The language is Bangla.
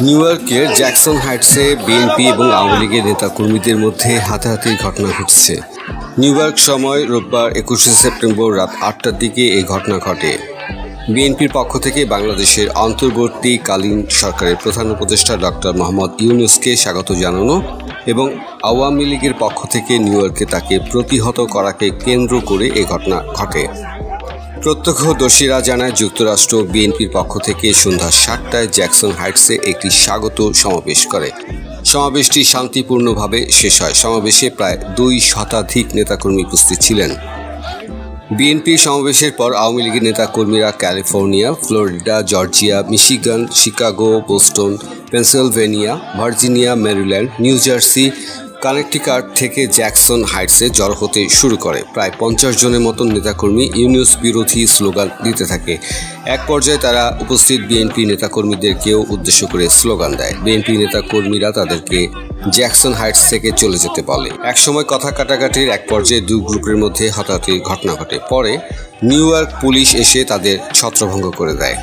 নিউ ইয়র্কের জ্যাকসন হাইটসে বিএনপি এবং আওয়ামী লীগের নেতাকর্মীদের মধ্যে হাতাহাতির ঘটনা ঘটছে। নিউ ইয়র্ক সময় রোববার 21শে সেপ্টেম্বর রাত 8টার দিকে এই ঘটনা ঘটে। বিএনপির পক্ষ থেকে বাংলাদেশের অন্তর্বর্তীকালীন সরকারের প্রধান উপদেষ্টা ডক্টর মোহাম্মদ ইউনূসকে স্বাগত জানানো এবং আওয়ামী লীগের পক্ষ থেকে নিউ ইয়র্কে তাকে প্রতিহত করাকে কেন্দ্র করে এই ঘটনা ঘটে। প্রত্যক্ষদর্শীরা জানায় যুক্তরাষ্ট্র বিএনপির পক্ষ থেকে সন্ধ্যা 7টায় জ্যাকসন হাইটসে একটি স্বাগত সমাবেশ করে। সমাবেশটি শান্তিপূর্ণভাবে শেষ হয়। সমাবেশে প্রায় 2 শতাধিক নেতাকর্মী উপস্থিত ছিলেন। বিএনপির সমাবেশের পর আওয়ামী লীগের নেতাকর্মীরা California, Florida, Georgia, Michigan, Chicago, Boston, Pennsylvania, Virginia, Maryland, new jersey, Connecticut থেকে জ্যাকসন হাইটসে জড়ো হতে শুরু করে। প্রায় 50 জনের মতন নেতাকর্মী ইউনূস বিরোধী স্লোগান দিতে থাকে। এক পর্যায়ে তারা উপস্থিত বিএনপি নেতাকর্মীদেরকেও উদ্দেশ্য করে স্লোগান দেয়। বিএনপি নেতাকর্মীরা তাদেরকে জ্যাকসন হাইটস থেকে চলে যেতে বলে। একসময় কথা কাটাকাটির এক পর্যায়ে 2 গ্রুপের মধ্যে হাতাহাতির ঘটনা ঘটে। পরে নিউ ইয়র্ক পুলিশ এসে তাদের ছত্রভঙ্গ করে দেয়।